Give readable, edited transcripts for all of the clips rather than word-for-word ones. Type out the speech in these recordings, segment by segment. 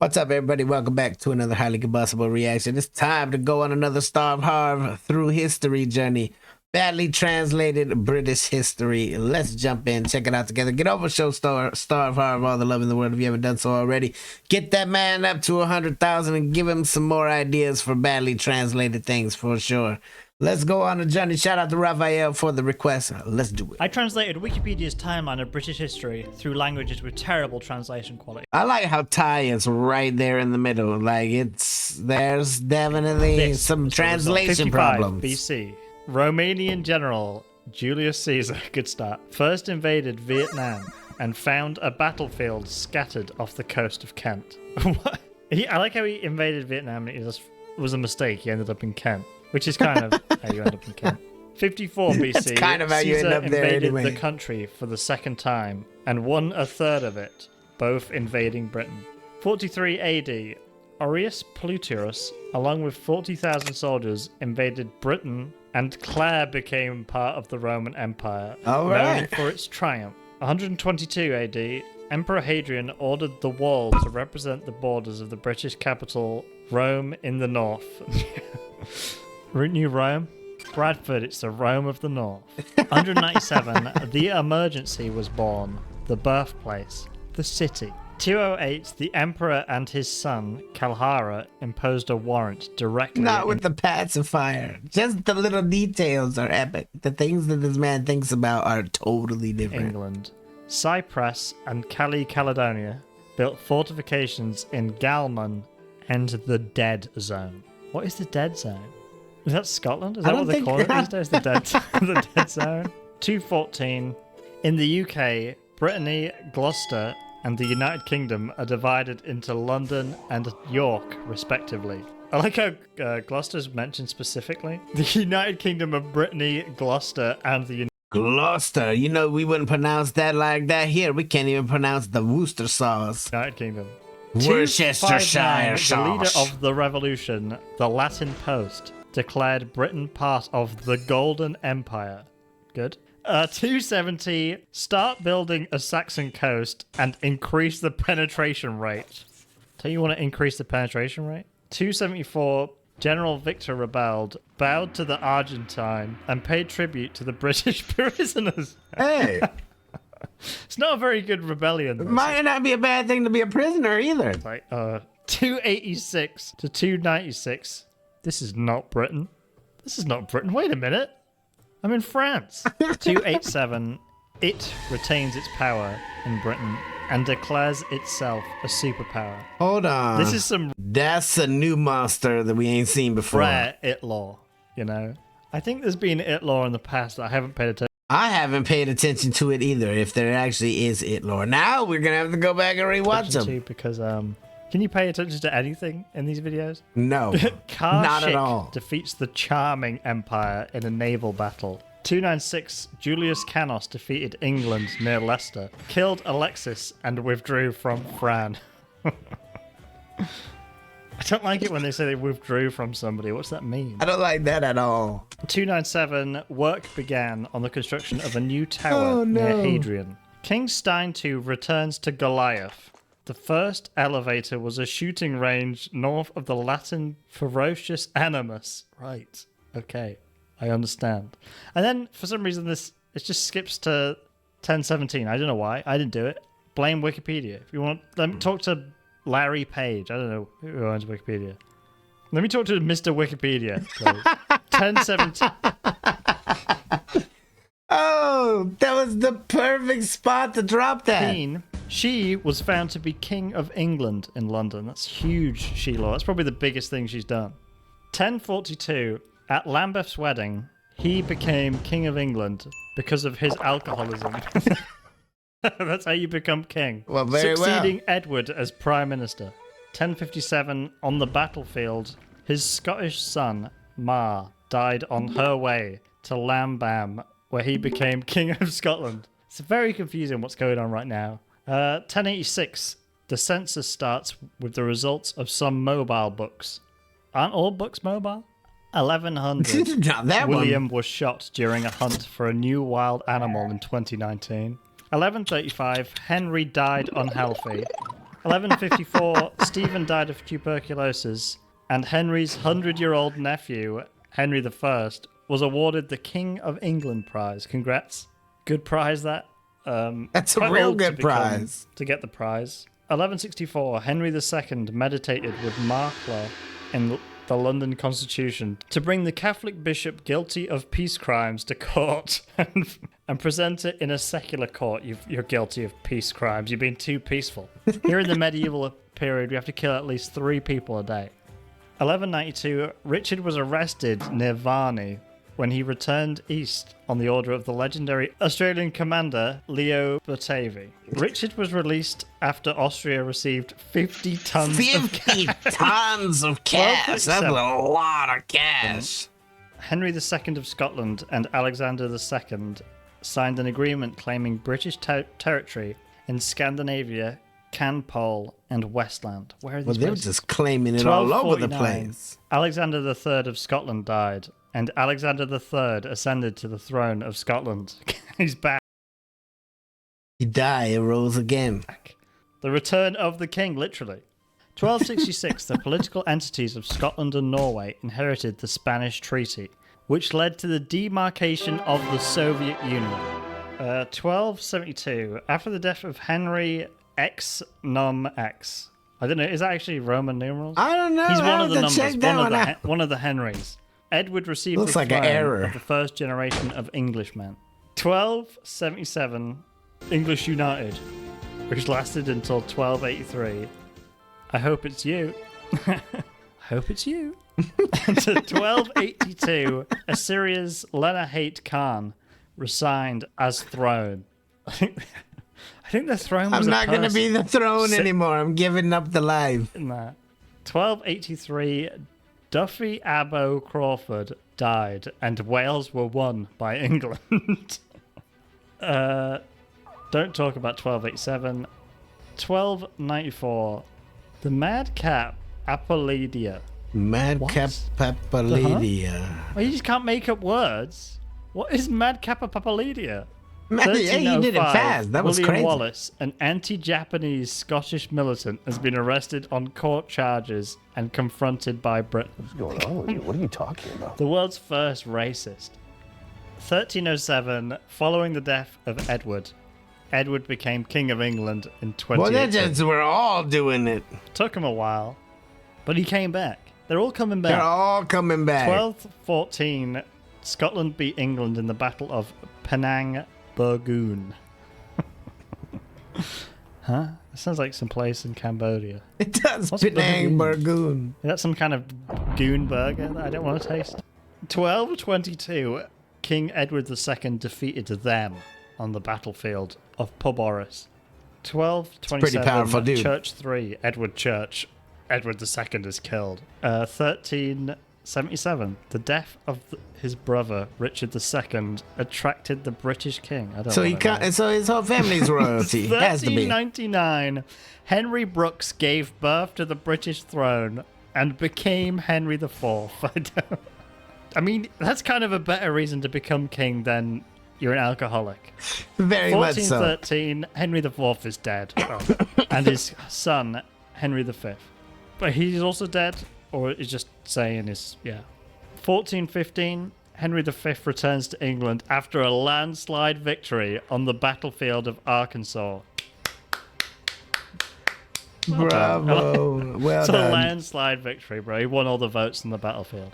What's up, everybody? Welcome back to another highly combustible reaction. It's time to go on another Starve Harv through history journey. Badly translated British history. Let's jump in, check it out together. Get over, show Starve Harv all the love in the world if you haven't done so already. Get that man up to 100,000 and give him some more ideas for badly translated things for sure. Let's go on a journey. Shout out to Raphael for the request. Let's do it. I translated Wikipedia's timeline of British history through languages with terrible translation quality. I like how Thai is right there in the middle. Like there's definitely some translation problems. BC. Romanian general Julius Caesar, good start, first invaded Vietnam and found a battlefield scattered off the coast of Kent. What? I like how he invaded Vietnam and it was a mistake. He ended up in Kent. Which is kind of how you end up in Kent. 54 BC, That's kind of how you end up there invaded anyway. the country for the second time and won a third of it, both invading Britain. 43 AD, Aureus Plutarchus, along with 40,000 soldiers, invaded Britain, and Clare became part of the Roman Empire, known for its triumph. 122 AD, Emperor Hadrian ordered the wall to represent the borders of the British capital, Rome in the north. New Rome? Bradford, it's the Rome of the North. 197, the emergency was born, the birthplace, the city. 208, the emperor and his son, Kalhara, imposed a warrant directly... Not with the pacifier. Just the little details are epic. The things that this man thinks about are totally different. England. Cyprus and Caledonia built fortifications in Galman and the Dead Zone. What is the Dead Zone? Is that Scotland? Is that what they call it these days? The Dead Zone? 214. In the UK, Brittany, Gloucester, and the United Kingdom are divided into London and York, respectively. I like how Gloucester's mentioned specifically. The United Kingdom of Brittany, Gloucester, and the Gloucester. You know, we wouldn't pronounce that like that here. We can't even pronounce the Worcester sauce. United Kingdom. Worcestershire sauce. The leader of the revolution, the Latin Post, declared Britain part of the Golden Empire. Good. 270, start building a Saxon coast and increase the penetration rate. Tell you want to increase the penetration rate? 274, General Victor rebelled, bowed to the Argentine, and paid tribute to the British prisoners. Hey. It's not a very good rebellion. It might not be a bad thing to be a prisoner either. Like, 286 to 296. This is not Britain. This is not Britain. Wait a minute. I'm in France. 287. It retains its power in Britain and declares itself a superpower. Hold on. This is some... That's a new monster that we ain't seen before. Rare it law, you know? I think there's been it law in the past that I haven't paid attention. I haven't paid attention to it either, if there actually is it lore. Now we're going to have to go back and rewatch them. Because, can you pay attention to anything in these videos? No, not at all. Defeats the charming empire in a naval battle. 296, Julius Canos defeated England near Leicester, killed Alexis, and withdrew from Fran. I don't like it when they say they withdrew from somebody. What's that mean? I don't like that at all. 297, work began on the construction of a new tower near Hadrian. King Stein II returns to Goliath. The first elevator was a shooting range north of the Latin ferocious animus. Right. Okay. I understand. And then, for some reason, it just skips to 1017. I don't know why. I didn't do it. Blame Wikipedia. If you want, let me talk to Larry Page. I don't know who owns Wikipedia. Let me talk to Mr. Wikipedia, please. 1017. Oh, that was the perfect spot to drop that. She was found to be King of England in London. That's huge, Sheila. That's probably the biggest thing she's done. 1042, at Lambeth's wedding, he became King of England because of his alcoholism. That's how you become king. Well, very Succeeding Edward as Prime Minister. 1057, on the battlefield, his Scottish son, Mar, died on her way to Lambam, where he became King of Scotland. It's very confusing what's going on right now. 1086, the census starts with the results of some mobile books. Aren't all books mobile? 1100, William was shot during a hunt for a new wild animal in 2019. 1135, Henry died unhealthy. 1154, Stephen died of tuberculosis, and Henry's 100-year-old nephew, Henry I, was awarded the King of England prize. Congrats. Good prize, that. That's a Quite real old good prize. to get the prize. 1164, Henry II meditated with Markler in the London Constitution to bring the Catholic bishop guilty of peace crimes to court and present it in a secular court. You're guilty of peace crimes. You've been too peaceful. Here in the medieval period, we have to kill at least 3 people a day. 1192, Richard was arrested near Varney when he returned east on the order of the legendary Australian commander Leo Batavia. Richard was released after Austria received 50 tons of cash. 50 tons of cash. That's a lot of cash. Henry II of Scotland and Alexander II signed an agreement claiming British territory in Scandinavia, Canpole, and Westland. Where are these Well, they were places? just claiming it all over the 1249, place. Alexander III of Scotland died, and Alexander III ascended to the throne of Scotland. He's back. He died and rose again. The return of the king, literally. 1266, the political entities of Scotland and Norway inherited the Spanish Treaty, which led to the demarcation of the Soviet Union. 1272, after the death of Henry X Nom X. I don't know, is that actually Roman numerals? I don't know. He's I one of the have to numbers, check that one out. one of the Henrys. Edward received Looks the like an throne error. of the first generation of Englishmen. 1277, English United, which lasted until 1283. I hope it's you. I hope it's you. To 1282, Assyria's Lenahate Khan resigned as throne. I think the throne was I'm not going to be the throne anymore. I'm giving up the life. in that. 1283, Duffy Abo Crawford died, and Wales were won by England. Don't talk about 1287. 1294, the madcap Apollodia. Madcap Papalidia. Well, you just can't make up words. What is madcap Apollodia? Man, yeah, you did it 1305, fast. That was William crazy. Wallace, an anti-Japanese Scottish militant, has been arrested on court charges and confronted by Britain. What's going on with you? What are you talking about? The world's first racist. 1307, following the death of Edward, Edward became King of England in Well, they 2018. just were all doing it. Took him a while, but he came back. They're all coming back. They're all coming back. 1214, Scotland beat England in the Battle of Penang Burgoon. Huh? That sounds like some place in Cambodia. It does. What's Penang Burgoon? Burgoon. Is that some kind of goon burger that I don't want to taste? 1222, King Edward II defeated them on the battlefield of Poboris. 1227, Pretty powerful dude. Church 3, Edward Church. Edward II is killed. 1377, the death of his brother Richard II attracted the British king. I don't So know he what that can't. So his whole family's royalty. Has to be. 1399, Henry Brooks gave birth to the British throne and became Henry IV. I mean, that's kind of a better reason to become king than you're an alcoholic. Very much so. 1413, Henry IV is dead. And his son, Henry V. But he's also dead, or is just saying his, yeah. 1415, Henry V returns to England after a landslide victory on the battlefield of Arkansas. Bravo. Well It's a done. landslide victory, bro. He won all the votes on the battlefield.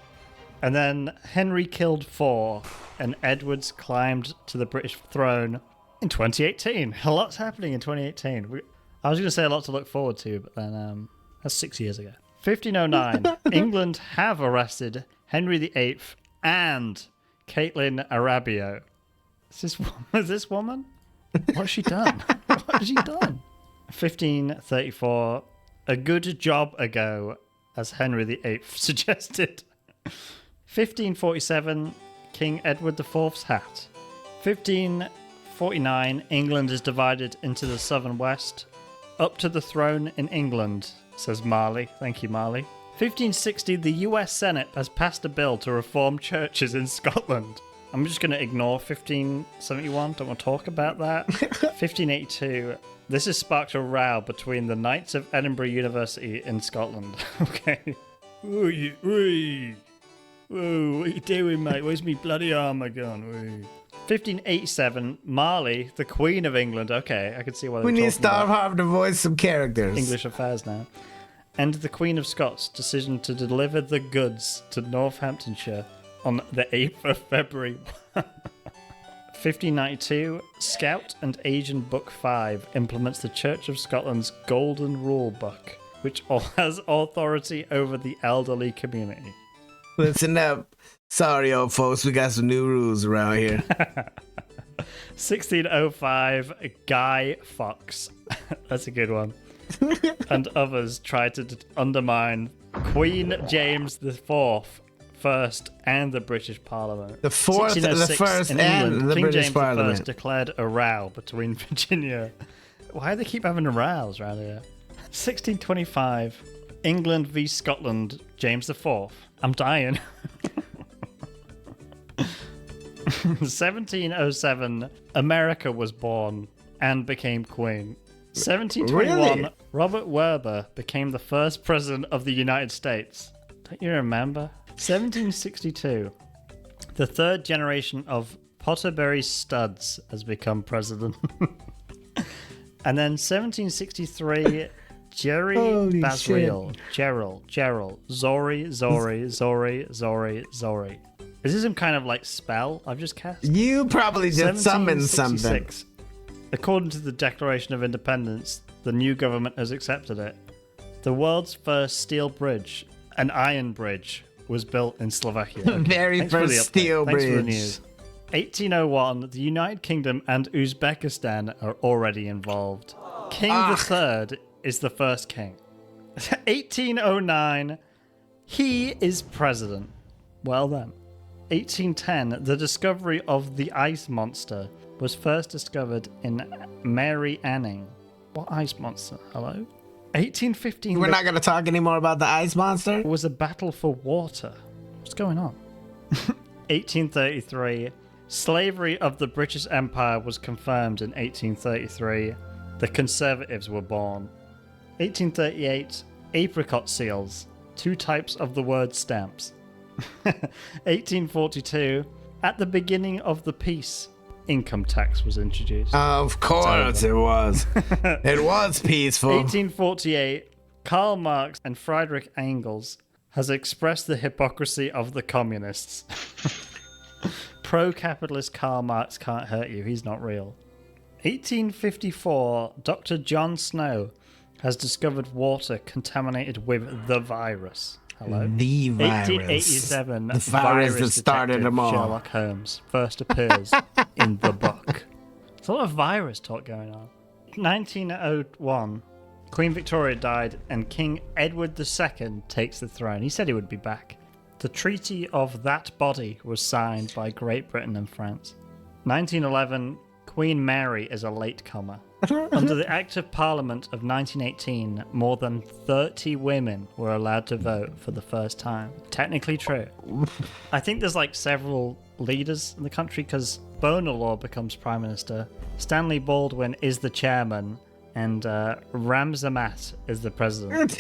And then Henry killed 4, and Edwards climbed to the British throne in 2018. A lot's happening in 2018. I was going to say a lot to look forward to, but then that's 6 years ago. 1509, England have arrested Henry VIII and Caitlin Arabio. Is this woman? What's she done? What has she done? 1534, a good job ago, as Henry VIII suggested. 1547, King Edward IV's hat. 1549, England is divided into the south and west. Up to the throne in England, says Marley. Thank you, Marley. 1560, the US Senate has passed a bill to reform churches in Scotland. I'm just going to ignore 1571. Don't want to talk about that. 1582. This has sparked a row between the Knights of Edinburgh University in Scotland. Okay. Oi, oi. Whoa, what are you doing, mate? Where's me bloody armour gone? Oi. 1587, Marley, the Queen of England. Okay, I can see why We need Starve Harvard to voice some characters. English affairs now. And the Queen of Scots' decision to deliver the goods to Northamptonshire on the 8th of February. 1592, Scout and Asian Book 5 implements the Church of Scotland's Golden Rule Book, which has authority over the elderly community. Listen up. Sorry, old folks, we got some new rules around here. 1605, Guy Fawkes. That's a good one. And others tried to undermine Queen James IV first and the British Parliament. The fourth, the 1606 first, in and England, the King British James Parliament. I declared a row between Virginia. Why do they keep having rows around here? 1625, England v Scotland, James IV. I'm dying. 1707, America was born and became queen. 1721, Really? Robert Werber became the first president of the United States. Don't you remember? 1762, the third generation of Potterbury Studs has become president. And then 1763, Jerry Holy Basriel, Gerald, Zori. Is this some kind of like spell I've just cast? You probably just summoned something. 1766. According to the Declaration of Independence, the new government has accepted it. The world's first steel bridge, an iron bridge, was built in Slovakia. Very Thanks for the first update. steel Thanks for the bridge. news. 1801, the United Kingdom and Uzbekistan are already involved. King III is the first king. 1809, he is president. Well then. 1810, the discovery of the ice monster was first discovered in Mary Anning. What ice monster? Hello? 1815, We're not going to talk anymore about the ice monster. was a battle for water. What's going on? 1833, slavery of the British Empire was confirmed in 1833. The Conservatives were born. 1838, apricot seals, two types of the word stamps. 1842, at the beginning of the peace, income tax was introduced. Of course it was. It was peaceful. 1848, Karl Marx and Friedrich Engels has expressed the hypocrisy of the communists. Pro-capitalist Karl Marx can't hurt you, he's not real. 1854, Dr. John Snow has discovered water contaminated with the virus. Hello? The virus. 1887, The virus that started detective them all. Sherlock Holmes first appears in the book. There's a lot of virus talk going on. 1901, Queen Victoria died and King Edward II takes the throne. He said he would be back. The Treaty of That Body was signed by Great Britain and France. 1911, Queen Mary is a latecomer. Under the Act of Parliament of 1918, more than 30 women were allowed to vote for the first time. Technically true. I think there's like several leaders in the country because Bonar Law becomes Prime Minister, Stanley Baldwin is the chairman, and Ramzamat is the president.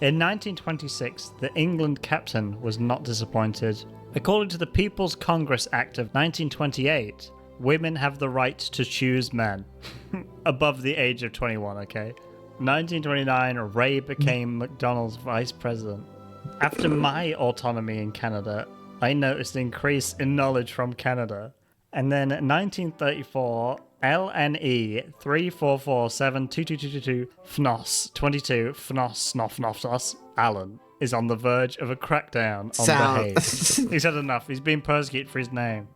In 1926, the England captain was not disappointed. According to the People's Congress Act of 1928, women have the right to choose men above the age of 21, okay? 1929, Ray became McDonald's vice president. After my autonomy in Canada, I noticed an increase in knowledge from Canada. And then 1934, LNE 34472222 FNOS 22 FNOS SNOFNOFTOS Allen is on the verge of a crackdown on the Hague. He's had enough. He's been persecuted for his name.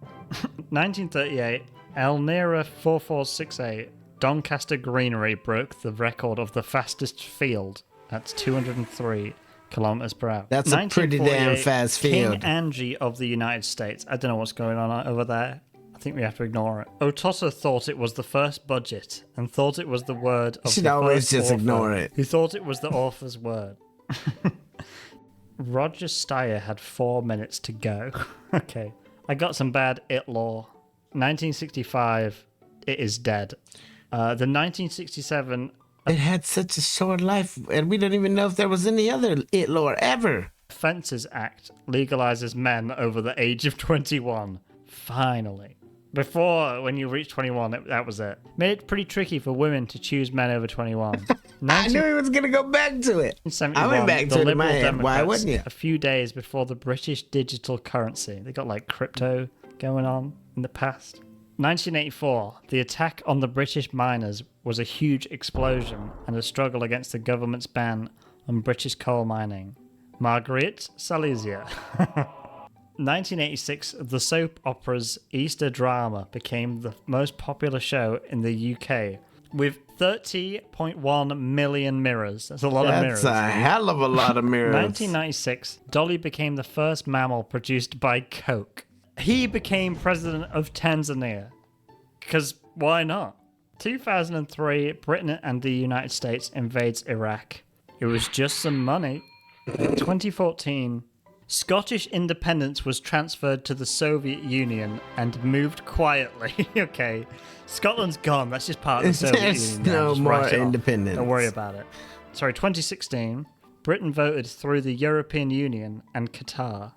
1938, Elnera 4468 Doncaster Greenery broke the record of the fastest field at 203 kilometers per hour. That's a pretty damn fast field. King Angie of the United States. I don't know what's going on over there. I think we have to ignore it. Otota thought it was the first budget and thought it was the word of Should the always first just author, ignore it. who thought it was the author's word. Roger Steyer had 4 minutes to go. Okay. I got some bad it lore. 1965, it is dead. The 1967 It had such a short life, and we don't even know if there was any other it lore ever. Offences Act legalizes men over the age of 21. Finally. Before, when you reach 21, that was it. Made it pretty tricky for women to choose men over 21. I knew he was going to go back to it. 1971, I went back the to it in Liberal my head. Why Democrats, wouldn't you? a few days before the British digital currency. They got like crypto going on in the past. 1984, the attack on the British miners was a huge explosion and a struggle against the government's ban on British coal mining. Marguerite Silesia. 1986, the soap opera's Easter drama became the most popular show in the UK with 30.1 million mirrors. That's a lot of mirrors. That's a hell of a lot of mirrors. 1996, Dolly became the first mammal produced by Coke. He became president of Tanzania. Because why not? 2003, Britain and the United States invades Iraq. It was just some money. 2014, Scottish independence was transferred to the Soviet Union and moved quietly. Okay, Scotland's gone. That's just part of the Soviet There's Union. no Just more write it off. independence. Don't worry about it. Sorry, 2016, Britain voted through the European Union and Qatar.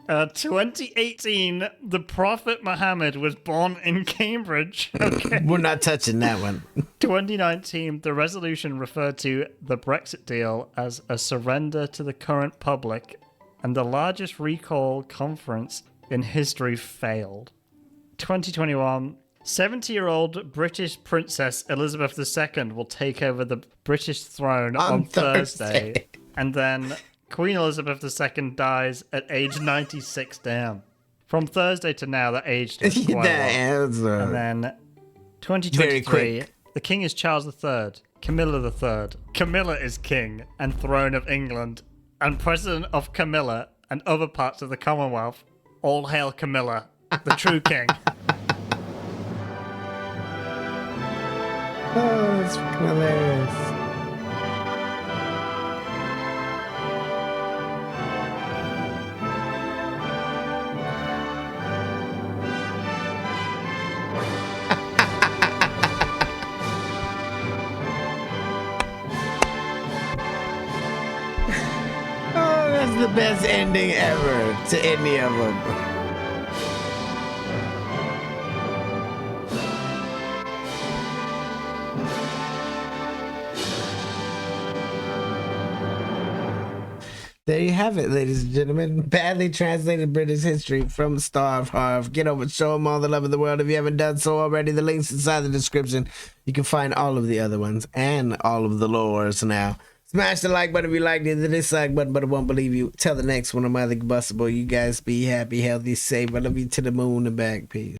2018, the Prophet Muhammad was born in Cambridge. Okay. We're not touching that one. 2019, the resolution referred to the Brexit deal as a surrender to the current public, and the largest recall conference in history failed. 2021, 70-year-old British Princess Elizabeth II will take over the British throne on Thursday. And then Queen Elizabeth II dies at age 96. Damn. From Thursday to now, that aged quite a lot. And then 2023, the king is Charles III, Camilla III. Camilla is king and throne of England, and president of Camilla and other parts of the Commonwealth. All hail Camilla, the true king. Oh, that's fucking hilarious. Oh, that's the best ending ever to any of them. There you have it, ladies and gentlemen. Badly translated British history from Star of Harv. Get over, show them all the love of the world. If you haven't done so already, the links inside the description. You can find all of the other ones and all of the lores now. Smash the like button if you liked it, the dislike button, but I won't believe you. Tell the next one of my Combustible. You guys be happy, healthy, safe. I love you to the moon and back. Peace.